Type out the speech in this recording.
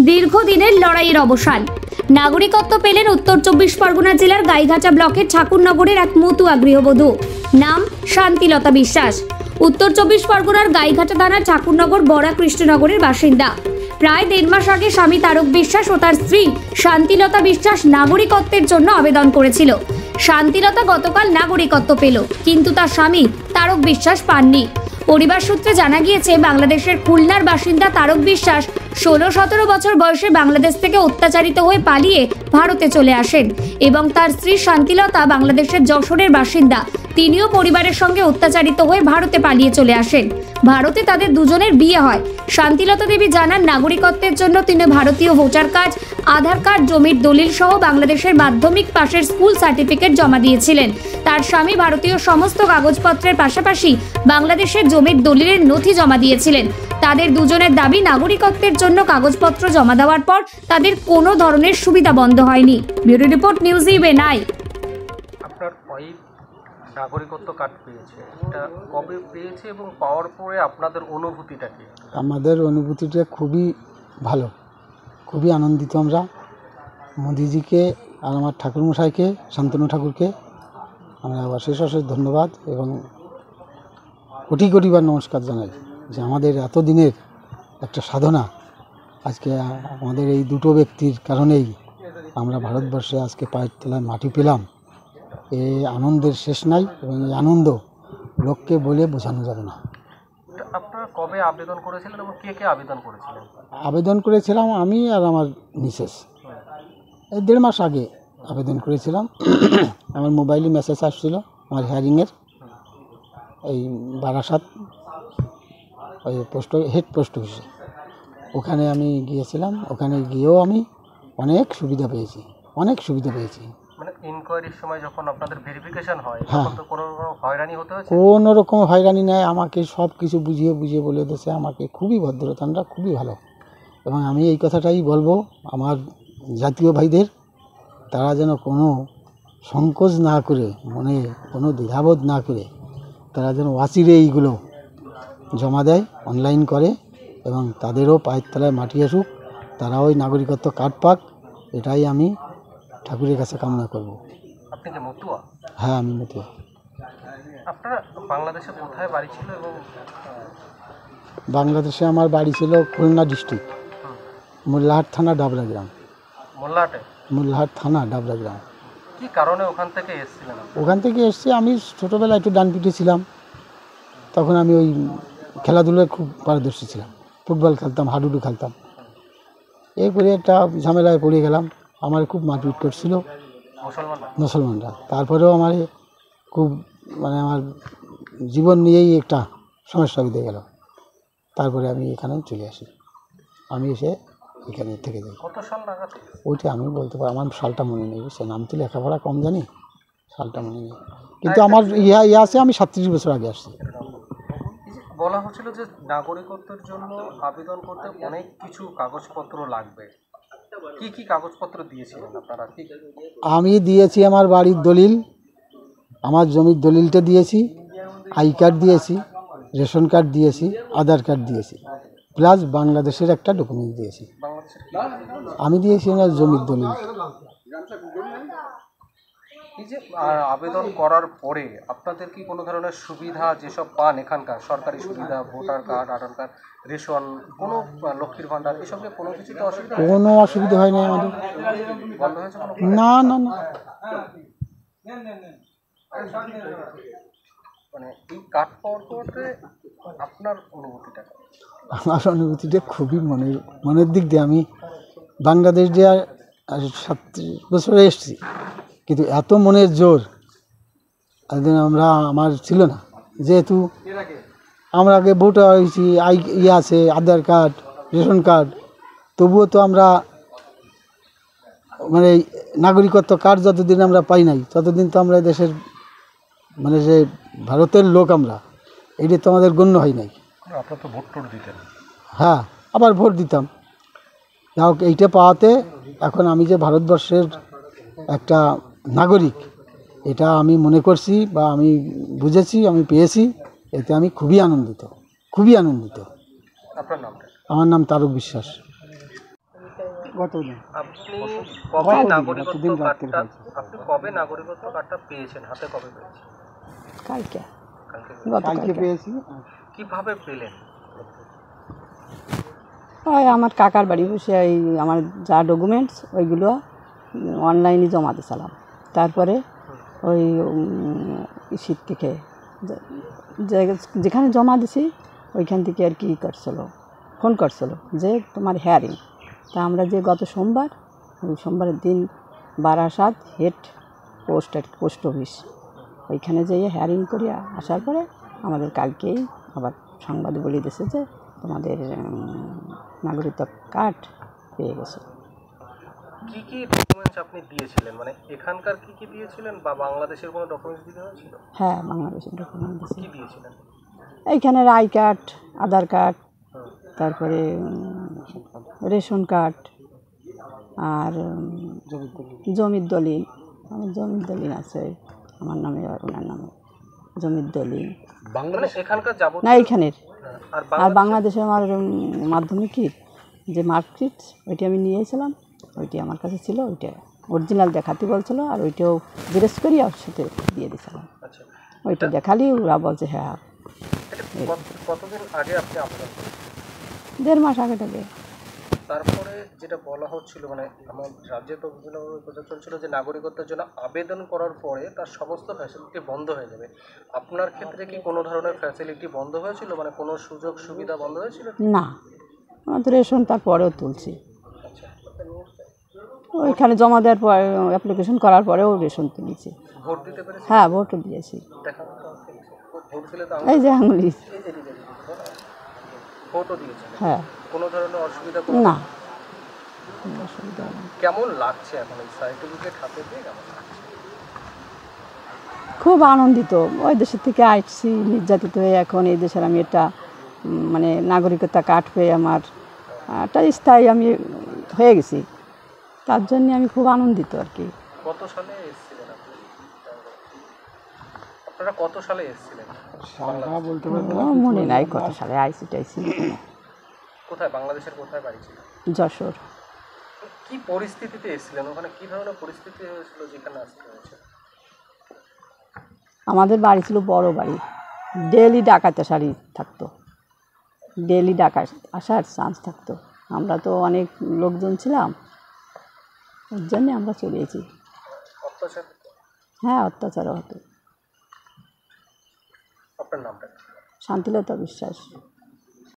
দীর্ঘদিনের লড়াইয়ের অবসান। নাগরিকত্ব পেলেন উত্তর 24 পরগনা জেলার গাইঘাটা ব্লকের ঠাকুরনগরের এক মতুয়া গৃহবধূ। নাম শান্তিলতা বিশ্বাস। উত্তর 24 পরগনার গাইঘাটা থানার ঠাকুরনগর বড়া কৃষ্ণনগরের বাসিন্দা। প্রায় 1.5 মাস আগে স্বামী তারক বিশ্বাস ও তার স্ত্রী শান্তিলতা বিশ্বাস নাগরিকত্বের জন্য আবেদন করেছিল। শান্তিলতা গতকাল নাগরিকত্ব পেল, কিন্তু তার স্বামী তারক বিশ্বাস পাননি। পরিবার সূত্রে জানা গিয়েছে, বাংলাদেশের খুলনার বাসিন্দা তারক বিশ্বাস 16-17 বছর বয়সে বাংলাদেশ থেকে অত্যাচারিত হয়ে পালিয়ে ভারতে চলে আসেন এবং তার স্ত্রী শান্তিলতা বাংলাদেশের যশোরের বাসিন্দা। তিনিও পরিবারের সঙ্গে অত্যাচারিত হয়ে ভারতে পালিয়ে চলে আসেন। ভারতে তাদের দুজনের বিয়ে হয়। শান্তিলতা দেবী জানান, নাগরিকত্বের জন্য তিনি ভারতীয় ভোটার কার্ড, আধার কার্ড, জমির দলিল সহ বাংলাদেশের মাধ্যমিক পাশের স্কুল সার্টিফিকেট জমা দিয়েছিলেন। তার স্বামী ভারতীয় সমস্ত কাগজপত্রের পাশাপাশি বাংলাদেশের জমির দলিলের নথি জমা দিয়েছিলেন। তাদের দুজনের দাবি, নাগরিকত্বের জন্য কাগজপত্র জমা দেওয়ার পর তাদের কোনো ধরনের সুবিধা বন্ধ হয়নি। ব্যুরো রিপোর্ট, নিউজ ইভেনাই। আপনার ওয়াইফ নাগরিকত্ব কার্ড পেয়েছে, এটা কবে পেয়েছে এবং পাওয়ার পরে আপনাদের অনুভূতিটা কি? আমাদের অনুভূতিটা খুবই ভালো, খুবই আনন্দিত। আমরা মোদিজিকে আর আমার ঠাকুরমশাইকে, শান্তনু ঠাকুরকে আমরা অশেষ অশেষ ধন্যবাদ এবং কোটি কোটিবার নমস্কার জানাই যে আমাদের এতদিনের একটা সাধনা আজকে আমাদের এই দুটো ব্যক্তির কারণেই আমরা ভারতবর্ষে আজকে পায়ের তলায় মাটি পেলাম। এই আনন্দের শেষ নাই এবং এই আনন্দ লোককে বলে বোঝানো যাবে না। আপনারা কবে আবেদন করেছিলেন এবং কে কে আবেদন করেছিলেন? আবেদন করেছিলাম আমি আর আমার মিসেস। এই 1.5 মাস আগে আবেদন করেছিলাম। আমার মোবাইলে মেসেজ আসছিল আমার হিয়ারিংয়ের, এই বারাসাত ওই হেড পোস্ট অফিসে। ওখানে আমি গিয়েছিলাম। ওখানে গিয়েও আমি অনেক সুবিধা পেয়েছি। মানে ইনকোয়ারির সময় যখন আপনাদের ভেরিফিকেশন হয়, হ্যাঁ, তখন তো কোনো হয়রানি হতে হয়েছে? কোনো রকম হয়রানি নেই। আমাকে সব কিছু বুঝিয়ে বলে দিয়েছে। আমাকে খুবই ভদ্রতানরা খুবই ভালো। এবং আমি এই কথাটাই বলবো আমার জাতীয় ভাইদের, তারা যেন কোনো সংকোচ না করে, মনে কোনো দ্বিধাবোধ না করে তারা যেন অচিরে এইগুলো জমা দেয়, অনলাইন করে এবং তাদেরও পায়ের তলায় মাটি আসুক, তারাও ওই নাগরিকত্ব কার্ড পাক। এটাই আমি ঠাকুরের কাছে কামনা করব। আপনি কি মতুয়া? হ্যাঁ, আমি মতুয়া। আপনারা বাংলাদেশে কোথায় বাড়ি ছিল? এবং বাংলাদেশে আমার বাড়ি ছিল খুলনা ডিস্ট্রিক্ট, মোল্লাহাট থানা, ডাবরা গ্রাম। মোল্লাহাট থানা, ডাবরা গ্রাম। কি কারণে ওখান থেকে এসেছিলেন? ওখান থেকে এসেছি, আমি ছোটোবেলায় একটু ডানপিটে ছিলাম। তখন আমি ওই খেলাধুলায় খুব পারদর্শী ছিলাম। ফুটবল খেলতাম, হাডুডু খেলতাম। এরপরে একটা ঝামেলায় পড়ে গেলাম। আমার খুব মারপিট করছিল মুসলমানরা। তারপরেও আমার খুব আমার জীবন নিয়েই একটা সমস্যা বেঁধে গেল। তারপরে আমি এখানে চলে আসি। আমি এসে এখানে থেকে যাই। কত সাল নাগাদ? ওইটা আমি বলতে পারি, আমার সালটা মনে নেই। সে নাম তো লেখাপড়া কম জানি, সালটা মনে নেই। কিন্তু আমার ইয়ে আছে, আমি 37 বছর আগে আসছি। বলা হচ্ছিল যে নাগরিকত্বের জন্য আবেদন করতে অনেক কিছু কাগজপত্র লাগবে। কি কি কাগজপত্র দিয়েছিলেন আপনারা? আমি দিয়েছি আমার বাড়ির দলিল, আমার জমির দলিলটা দিয়েছি, আই কার্ড দিয়েছি, রেশন কার্ড দিয়েছি, আধার কার্ড দিয়েছি, প্লাস বাংলাদেশের একটা ডকুমেন্ট দিয়েছি। আমি দিয়েছি আমার জমির দলিল। এই যে আবেদন করার পরে আপনাদের কি কোনো ধরনের সুবিধা যেসব পান এখানকার সরকারি সুবিধা, ভোটার কার্ড, আধার কার্ড, রেশন, কোনো লক্ষ্মীর ভাণ্ডার, এসব নিয়ে কোনো কিছুতে অসুবিধা? কোনো অসুবিধা হয় না আমাদের। বন্ধ হয়েছে? না না না। মানে এই কার্ড পাওয়ার পরে আপনার অনুভূতিটা? আমার অনুভূতিটা খুবই মনের দিক দিয়ে। আমি বাংলাদেশ দিয়ে 37 বছরে এসেছি, কিন্তু এত মনের জোর আমার ছিল না। যেহেতু আমরা আগে ভোটার হয়েছি, আছে আধার কার্ড, রেশন কার্ড, তবুও তো আমরা নাগরিকত্ব কার্ড যতদিন আমরা পাই নাই, ততদিন তো আমরা দেশের যে ভারতের লোক, আমরা এইটা তো আমাদের গণ্য হয় নাই। আপনারা তো ভোট দিতেন? হ্যাঁ, আবার ভোট দিতাম। যাই হোক, এইটা পাওয়াতে এখন আমি যে ভারতবর্ষের একটা নাগরিক, এটা আমি মনে করছি বা আমি বুঝেছি, আমি পেয়েছি। এতে আমি খুবই আনন্দিত। আপনার নামটা? আমার নাম তারক বিশ্বাস। গতদিন আপনি কবে গতদিন, নাগরিকত্ব গতদিন রাত্রে কার্ডটা পাইছি। আপনি কবে নাগরিকত্ব কার্ডটা পেয়েছেন, হাতে কবে পেয়েছেন? কালকে কালকে। কালকে পেয়েছি। কিভাবে পেলেন? ওই আমার কাকার বাড়ি বসে এই আমার যা ডকুমেন্টস ওইগুলো অনলাইনে জমা দিয়েছিলাম। তারপরে ওই ইসির থেকে যেখানে জমা দিছি ওইখান থেকে আর কি করছিল, ফোন করছিল যে তোমার হেয়ারিং। তা আমরা যে গত সোমবার, ওই সোমবারের দিন বারাসাত হেড পোস্ট অফিস ওইখানে যেয়ে হেয়ারিং করিয়া আসার পরে আমাদের কালকেই আবার সংবাদ বলে দিয়েছে যে তোমাদের নাগরিকত্ব কার্ড পেয়ে গেছে। কি কি ডকুমেন্টস আপনি দিয়েছিলেন, মানে এখানকার কি কি দিয়েছিলেন বা বাংলাদেশের কোনো ডকুমেন্টস দিতে হয়েছিল? হ্যাঁ, বাংলাদেশের ডকুমেন্ট দিয়েছি। কি দিয়েছিলেন? এইখানের আই কার্ড, আধার কার্ড, তারপরে রেশন কার্ড আর জমির দলিল। আমার জমির দলিল আছে আমার নামে আর ওনার নামে, জমির দলিল মানে এখানকার না যাবতীয় এইখানের। আর বাংলাদেশে আমার মাধ্যমিকের যে মার্কশিট ওইটি আমি নিয়েছিলাম, ওইটি আমার কাছে ছিল, ওইটা অরিজিনাল দেখাতে বলছিল, আর ওইটাও জেরক্স করি ওর সাথে দিয়ে দিয়েছিলাম। আচ্ছা, ওইটা দেখালি ওরা বলছে হ্যাঁ। এটা কতদিন আগে আপনি আবেদন করেন? 1.5 মাস আগে থেকে। তারপরে যেটা বলা হচ্ছিল, মানে আমার রাজ্যে তো বিভিন্নভাবে প্রচার চলছিল যে নাগরিকত্বের জন্য আবেদন করার পরে তার সমস্ত ফ্যাসিলিটি বন্ধ হয়ে যাবে। আপনার ক্ষেত্রে কি কোনো ধরনের ফ্যাসিলিটি বন্ধ হয়েছিল, মানে কোনো সুযোগ সুবিধা বন্ধ হয়েছিল? না, আমার তো রেশন তারপরেও তুলছি। আচ্ছা, ওইখানে জমা দেওয়ার পর অ্যাপ্লিকেশন করার পরেও রেশন তুলেছি। ভোট দিতে পেরেছি? হ্যাঁ, ভোটও দিয়েছি। দেখা ভোট দিলে তো এই যে আঙুলি। ভোটও দিয়েছেন? হ্যাঁ। কোনো ধরনের অসুবিধা? না, কোনো অসুবিধা নেই। কেমন লাগছে এখন এই সার্টিফিকেট হাতে পেয়ে? কেমন লাগছে? খুব আনন্দিত। ওই দেশের থেকে আসছি নির্যাতিত হয়ে, এখন এই দেশের আমি একটা মানে নাগরিকতা কার্ড পেয়ে আমার একটা স্থায়ী আমি হয়ে গেছি, তার জন্য আমি খুব আনন্দিত আর কি। কত সালে এসেছিলেন আপনি? আপনারা কত সালে এসেছিলেন? সালটা বলতে পারবো না। মনে নাই কত সালে আইসি টাইসি। কোথায়, বাংলাদেশের কোথায় বাড়ি ছিল? যশোর। কি পরিস্থিতিতে এসেছিলেন ওখানে, কি ধরনের পরিস্থিতি হয়েছিল যেখানে আসতে হয়েছে? আমাদের বাড়ি ছিল বড় বাড়ি, ডেলি ডাকাত আসারই থাকতো, ডেলি ডাকাত আসার চান্স থাকতো। আমরা তো অনেক লোকজন ছিলাম, ওর জন্যে আমরা চলে এসেছি। অত্যাচার? হ্যাঁ, অত্যাচারও হতো। আপনার নামটা? শান্তিলতা বিশ্বাস।